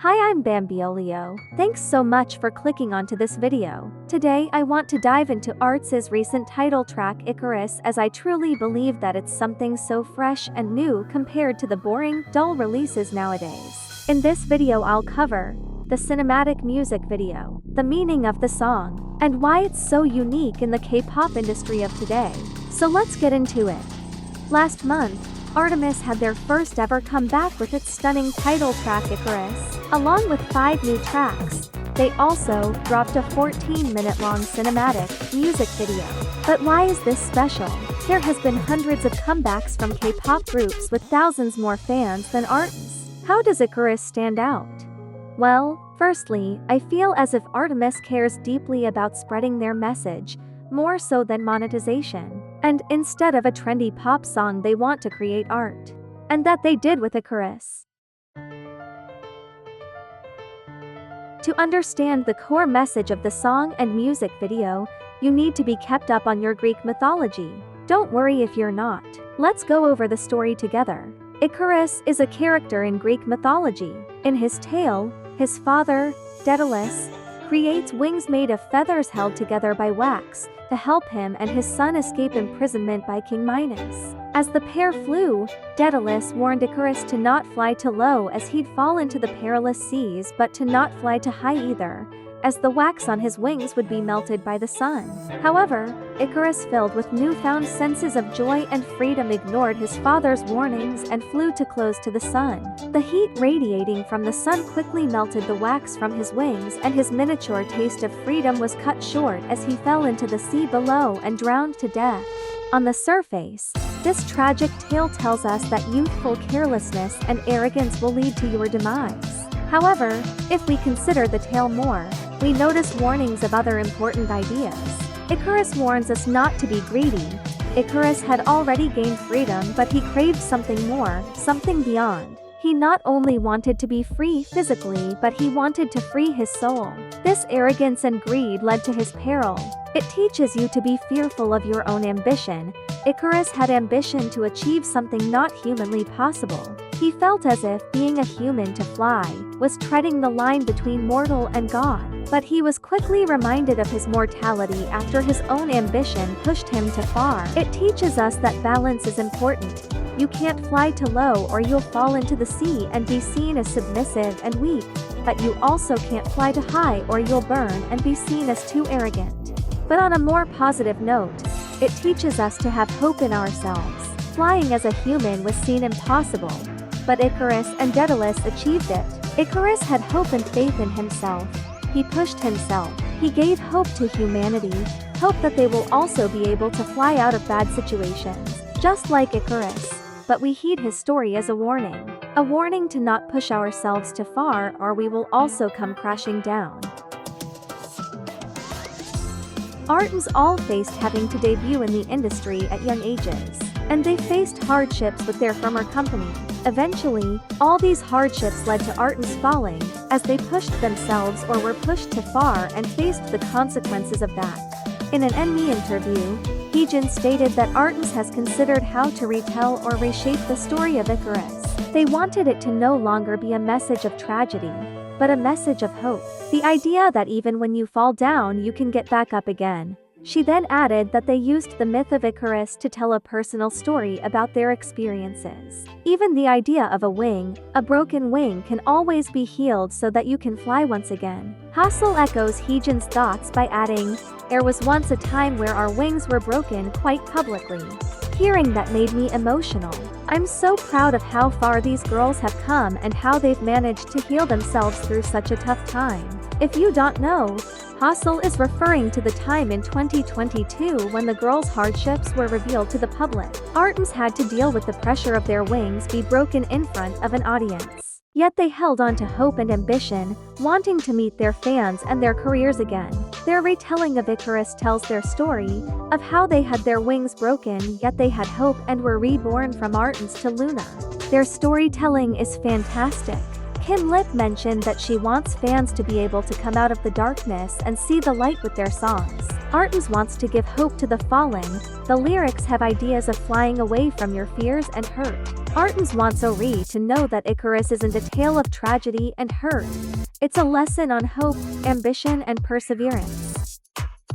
Hi, I'm Bambiolio. Thanks so much for clicking onto this video. Today I want to dive into ARTMS' recent title track Icarus, as I truly believe that it's something so fresh and new compared to the boring, dull releases nowadays. In this video I'll cover the cinematic music video, the meaning of the song, and why it's so unique in the K-pop industry of today. So let's get into it. Last month, ARTMS had their first ever comeback with its stunning title track Icarus. Along with 5 new tracks, they also dropped a 14-minute-long cinematic music video. But why is this special? There has been hundreds of comebacks from K-pop groups with thousands more fans than ARTMS. How does Icarus stand out? Well, firstly, I feel as if ARTMS cares deeply about spreading their message, more so than monetization. And instead of a trendy pop song, they want to create art. And that they did with Icarus. To understand the core message of the song and music video, you need to be kept up on your Greek mythology. Don't worry if you're not. Let's go over the story together. Icarus is a character in Greek mythology. In his tale, his father, Daedalus, creates wings made of feathers held together by wax to help him and his son escape imprisonment by King Minos. As the pair flew, Daedalus warned Icarus to not fly too low as he'd fall into the perilous seas, but to not fly too high either, as the wax on his wings would be melted by the sun. However, Icarus, filled with newfound senses of joy and freedom, ignored his father's warnings and flew too close to the sun. The heat radiating from the sun quickly melted the wax from his wings, and his miniature taste of freedom was cut short as he fell into the sea below and drowned to death. On the surface, this tragic tale tells us that youthful carelessness and arrogance will lead to your demise. However, if we consider the tale more, we notice warnings of other important ideas. Icarus warns us not to be greedy. Icarus had already gained freedom, but he craved something more, something beyond. He not only wanted to be free physically, but he wanted to free his soul. This arrogance and greed led to his peril. It teaches you to be fearful of your own ambition. Icarus had ambition to achieve something not humanly possible. He felt as if being a human to fly was treading the line between mortal and God. But he was quickly reminded of his mortality after his own ambition pushed him too far. It teaches us that balance is important. You can't fly too low or you'll fall into the sea and be seen as submissive and weak, but you also can't fly too high or you'll burn and be seen as too arrogant. But on a more positive note, it teaches us to have hope in ourselves. Flying as a human was seen impossible, but Icarus and Daedalus achieved it. Icarus had hope and faith in himself. He pushed himself. He gave hope to humanity, hope that they will also be able to fly out of bad situations, just like Icarus. But we heed his story as a warning to not push ourselves too far, or we will also come crashing down. ARTMS all faced having to debut in the industry at young ages, and they faced hardships with their former company. Eventually, all these hardships led to ARTMS falling, as they pushed themselves or were pushed too far and faced the consequences of that. In an NME interview, Heejin stated that ARTMS has considered how to retell or reshape the story of Icarus. They wanted it to no longer be a message of tragedy, but a message of hope. The idea that even when you fall down you can get back up again. She then added that they used the myth of Icarus to tell a personal story about their experiences. Even the idea of a broken wing, can always be healed so that you can fly once again. Hassel echoes Heejin's thoughts by adding, "There was once a time where our wings were broken quite publicly." Hearing that made me emotional. I'm so proud of how far these girls have come and how they've managed to heal themselves through such a tough time. If you don't know, Hassel is referring to the time in 2022 when the girls' hardships were revealed to the public. ARTMS had to deal with the pressure of their wings be broken in front of an audience. Yet they held on to hope and ambition, wanting to meet their fans and their careers again. Their retelling of Icarus tells their story, of how they had their wings broken yet they had hope and were reborn from ARTMS to Loona. Their storytelling is fantastic. Kim Lip mentioned that she wants fans to be able to come out of the darkness and see the light with their songs. ARTMS wants to give hope to the fallen. The lyrics have ideas of flying away from your fears and hurt. ARTMS wants Ori to know that Icarus isn't a tale of tragedy and hurt. It's a lesson on hope, ambition, and perseverance.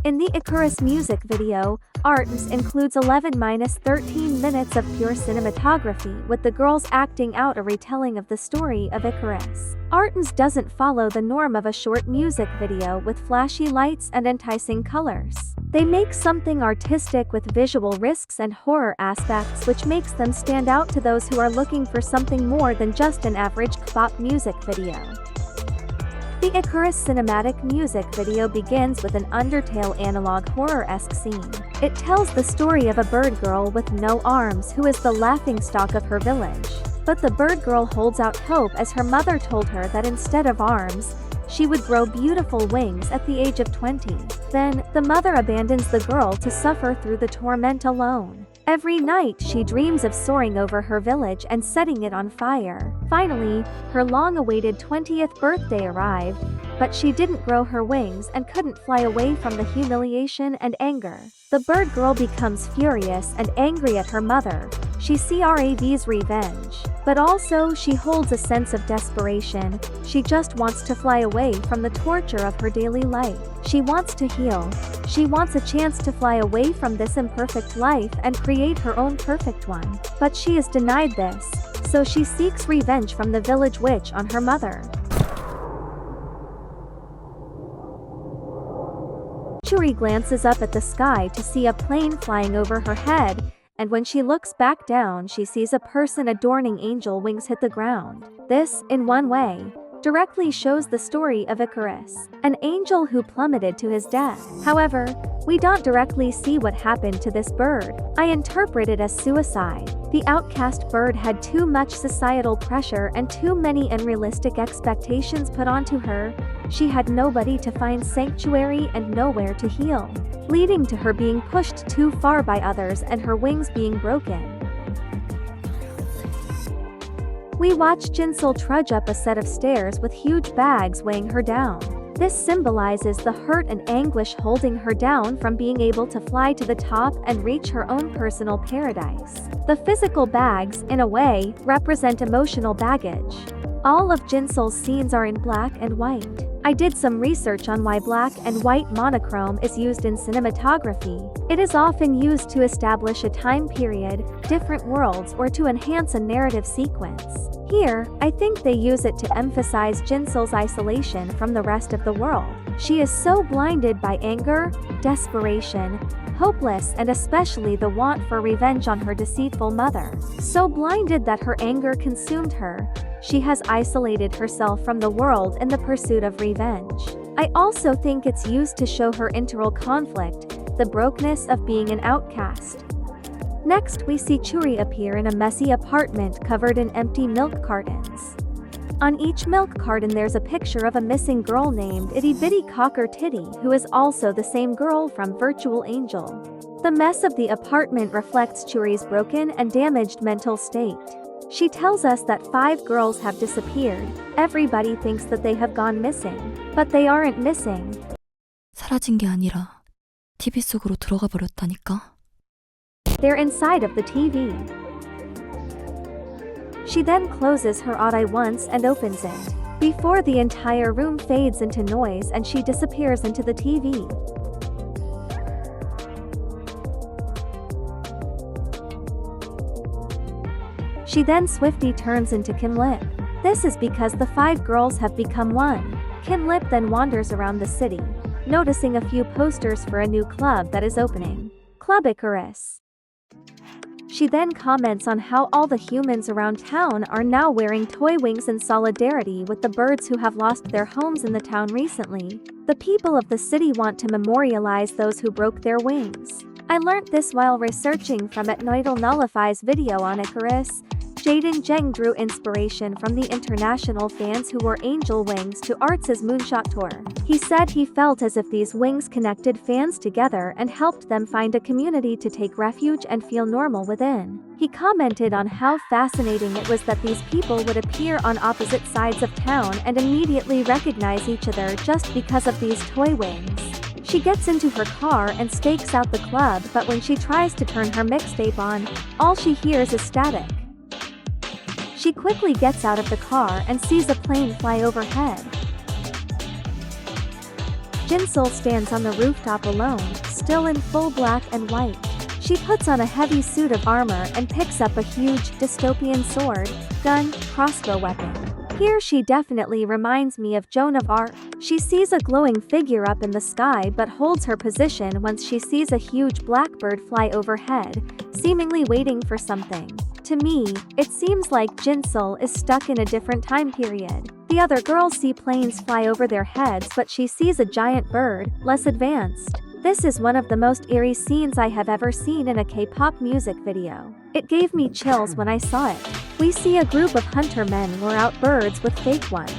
In the Icarus music video, ARTMS includes 11-13 minutes of pure cinematography with the girls acting out a retelling of the story of Icarus. ARTMS doesn't follow the norm of a short music video with flashy lights and enticing colors. They make something artistic with visual risks and horror aspects, which makes them stand out to those who are looking for something more than just an average pop music video. The Icarus cinematic music video begins with an Undertale analog horror-esque scene. It tells the story of a bird girl with no arms who is the laughingstock of her village. But the bird girl holds out hope as her mother told her that instead of arms, she would grow beautiful wings at the age of 20. Then, the mother abandons the girl to suffer through the torment alone. Every night she dreams of soaring over her village and setting it on fire. Finally, her long-awaited 20th birthday arrived, but she didn't grow her wings and couldn't fly away from the humiliation and anger. The bird girl becomes furious and angry at her mother. She craves revenge. But also she holds a sense of desperation. She just wants to fly away from the torture of her daily life. She wants to heal. She wants a chance to fly away from this imperfect life and create her own perfect one. But she is denied this, so she seeks revenge from the village witch on her mother. Churi glances up at the sky to see a plane flying over her head, and when she looks back down she sees a person adorning angel wings hit the ground. This, in one way, directly shows the story of Icarus, an angel who plummeted to his death. However, we don't directly see what happened to this bird. I interpret it as suicide. The outcast bird had too much societal pressure and too many unrealistic expectations put onto her. She had nobody to find sanctuary and nowhere to heal, leading to her being pushed too far by others and her wings being broken. We watch Jinsul trudge up a set of stairs with huge bags weighing her down. This symbolizes the hurt and anguish holding her down from being able to fly to the top and reach her own personal paradise. The physical bags, in a way, represent emotional baggage. All of Jinsul's scenes are in black and white. I did some research on why black and white monochrome is used in cinematography. It is often used to establish a time period, different worlds, or to enhance a narrative sequence. Here, I think they use it to emphasize Jinsul's isolation from the rest of the world. She is so blinded by anger, desperation, hopeless, and especially the want for revenge on her deceitful mother. So blinded that her anger consumed her, she has isolated herself from the world in the pursuit of revenge. I also think it's used to show her internal conflict, the brokenness of being an outcast. Next, we see Churi appear in a messy apartment covered in empty milk cartons. On each milk carton there's a picture of a missing girl named Itty Bitty Cocker Titty, who is also the same girl from Virtual Angel. The mess of the apartment reflects Churi's broken and damaged mental state. She tells us that 5 girls have disappeared. Everybody thinks that they have gone missing, but they aren't missing. 사라진 게 아니라 TV 속으로 들어가 버렸다니까. They're inside of the TV. She then closes her eye once and opens it. Before the entire room fades into noise and she disappears into the TV. She then swiftly turns into Kim Lip. This is because the 5 girls have become one. Kim Lip then wanders around the city, noticing a few posters for a new club that is opening, Club Icarus. She then comments on how all the humans around town are now wearing toy wings in solidarity with the birds who have lost their homes in the town recently. The people of the city want to memorialize those who broke their wings. I learnt this while researching from @Noidal Nullify's video on Icarus. Jaden Zheng drew inspiration from the international fans who wore angel wings to ARTS' Moonshot tour. He said he felt as if these wings connected fans together and helped them find a community to take refuge and feel normal within. He commented on how fascinating it was that these people would appear on opposite sides of town and immediately recognize each other just because of these toy wings. She gets into her car and stakes out the club, but when she tries to turn her mixtape on, all she hears is static. She quickly gets out of the car and sees a plane fly overhead. Jinsol stands on the rooftop alone, still in full black and white. She puts on a heavy suit of armor and picks up a huge, dystopian sword, gun, crossbow weapon. Here she definitely reminds me of Joan of Arc. She sees a glowing figure up in the sky but holds her position once she sees a huge blackbird fly overhead, seemingly waiting for something. To me, it seems like Jinsol is stuck in a different time period. The other girls see planes fly over their heads, but she sees a giant bird, less advanced. This is one of the most eerie scenes I have ever seen in a K-pop music video. It gave me chills when I saw it. We see a group of hunter men lure out birds with fake ones.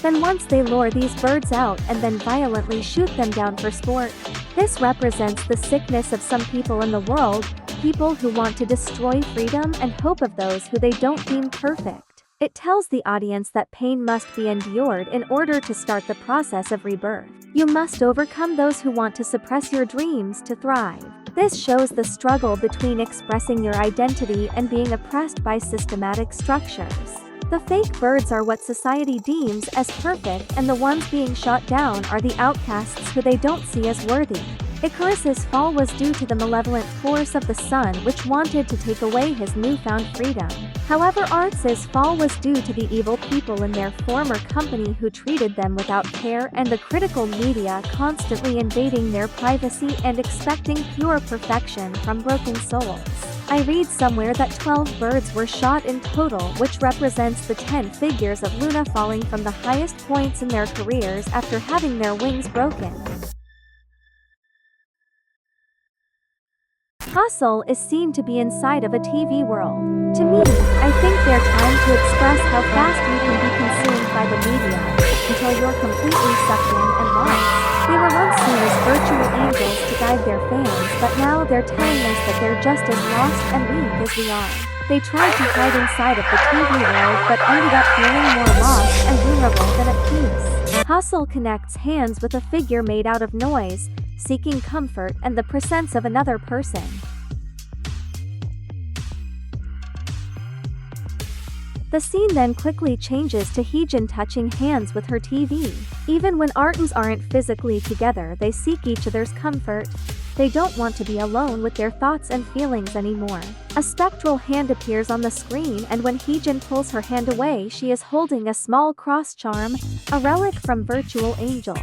Then once they lure these birds out and then violently shoot them down for sport. This represents the sickness of some people in the world, people who want to destroy freedom and hope of those who they don't deem perfect. It tells the audience that pain must be endured in order to start the process of rebirth. You must overcome those who want to suppress your dreams to thrive. This shows the struggle between expressing your identity and being oppressed by systematic structures. The fake birds are what society deems as perfect, and the ones being shot down are the outcasts who they don't see as worthy. Icarus's fall was due to the malevolent force of the sun, which wanted to take away his newfound freedom. However, ARTMS' fall was due to the evil people in their former company who treated them without care, and the critical media constantly invading their privacy and expecting pure perfection from broken souls. I read somewhere that 12 birds were shot in total, which represents the 10 figures of Loona falling from the highest points in their careers after having their wings broken. Hustle is seen to be inside of a TV world. To me, I think they're trying to express how fast you can be consumed by the media, until you're completely sucked in and lost. They were once seen as virtual angels to guide their fans, but now they're telling us that they're just as lost and weak as we are. They tried to hide inside of the TV world but ended up feeling more lost and vulnerable than at peace. Hustle connects hands with a figure made out of noise, seeking comfort and the presence of another person. The scene then quickly changes to Heejin touching hands with her TV. Even when ARTMS aren't physically together, they seek each other's comfort. They don't want to be alone with their thoughts and feelings anymore. A spectral hand appears on the screen, and when Heejin pulls her hand away, she is holding a small cross charm, a relic from Virtual Angel.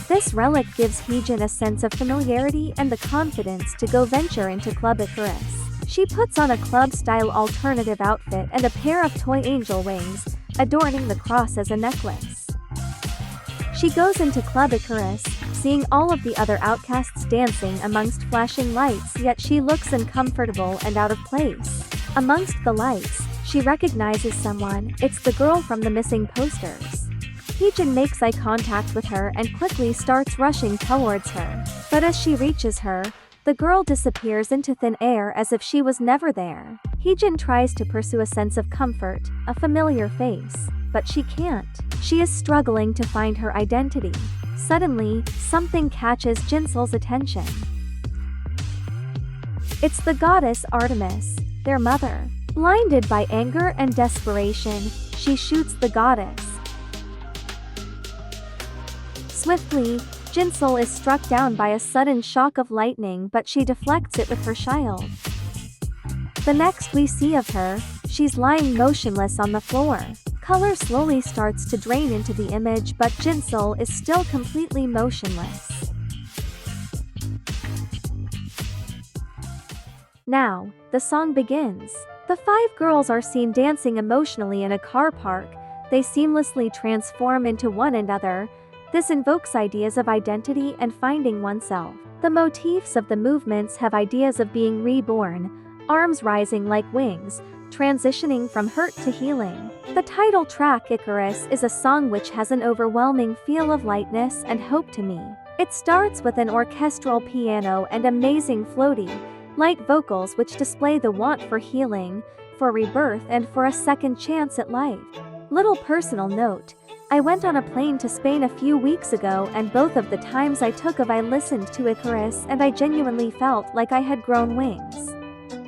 This relic gives Heejin a sense of familiarity and the confidence to go venture into Club Icarus. She puts on a club-style alternative outfit and a pair of toy angel wings, adorning the cross as a necklace. She goes into Club Icarus, seeing all of the other outcasts dancing amongst flashing lights, yet she looks uncomfortable and out of place. Amongst the lights, she recognizes someone. It's the girl from the missing posters. Heejin makes eye contact with her and quickly starts rushing towards her. But as she reaches her, the girl disappears into thin air as if she was never there. Heejin tries to pursue a sense of comfort, a familiar face, but she can't. She is struggling to find her identity. Suddenly, something catches Jinsol's attention. It's the goddess ARTMS, their mother. Blinded by anger and desperation, she shoots the goddess. Swiftly, Jinsol is struck down by a sudden shock of lightning, but she deflects it with her shield. The next we see of her, she's lying motionless on the floor. Color slowly starts to drain into the image, but Jinsol is still completely motionless. Now, the song begins. The 5 girls are seen dancing emotionally in a car park. They seamlessly transform into one another. This invokes ideas of identity and finding oneself. The motifs of the movements have ideas of being reborn, arms rising like wings, transitioning from hurt to healing. The title track Icarus is a song which has an overwhelming feel of lightness and hope to me. It starts with an orchestral piano and amazing floaty, light vocals which display the want for healing, for rebirth, and for a second chance at life. Little personal note. I went on a plane to Spain a few weeks ago, and both of the times I listened to Icarus, and I genuinely felt like I had grown wings.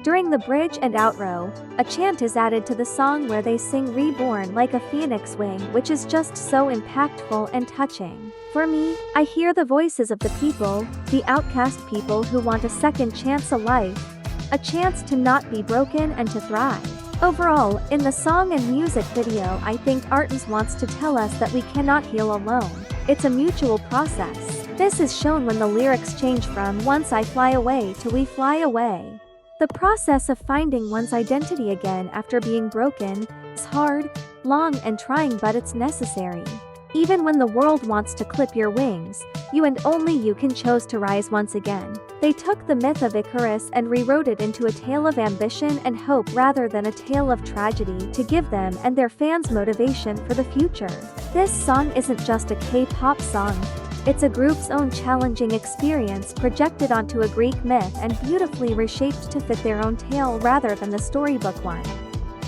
During the bridge and outro, a chant is added to the song where they sing "Reborn like a phoenix wing," which is just so impactful and touching. For me, I hear the voices of the people, the outcast people who want a second chance at life, a chance to not be broken and to thrive. Overall, in the song and music video, I think ARTMS wants to tell us that we cannot heal alone. It's a mutual process. This is shown when the lyrics change from "once I fly away" to "we fly away." The process of finding one's identity again after being broken is hard, long, and trying, but it's necessary. Even when the world wants to clip your wings, you and only you can choose to rise once again. They took the myth of Icarus and rewrote it into a tale of ambition and hope rather than a tale of tragedy, to give them and their fans motivation for the future. This song isn't just a K-pop song. It's a group's own challenging experience projected onto a Greek myth and beautifully reshaped to fit their own tale rather than the storybook one.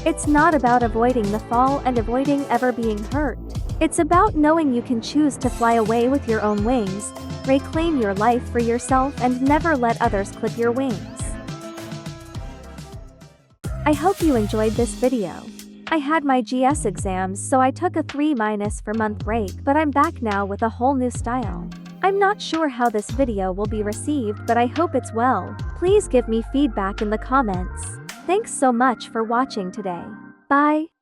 It's not about avoiding the fall and avoiding ever being hurt. It's about knowing you can choose to fly away with your own wings, reclaim your life for yourself, and never let others clip your wings. I hope you enjoyed this video. I had my GS exams, so I took a 3- for month break, but I'm back now with a whole new style. I'm not sure how this video will be received, but I hope it's well. Please give me feedback in the comments. Thanks so much for watching today. Bye.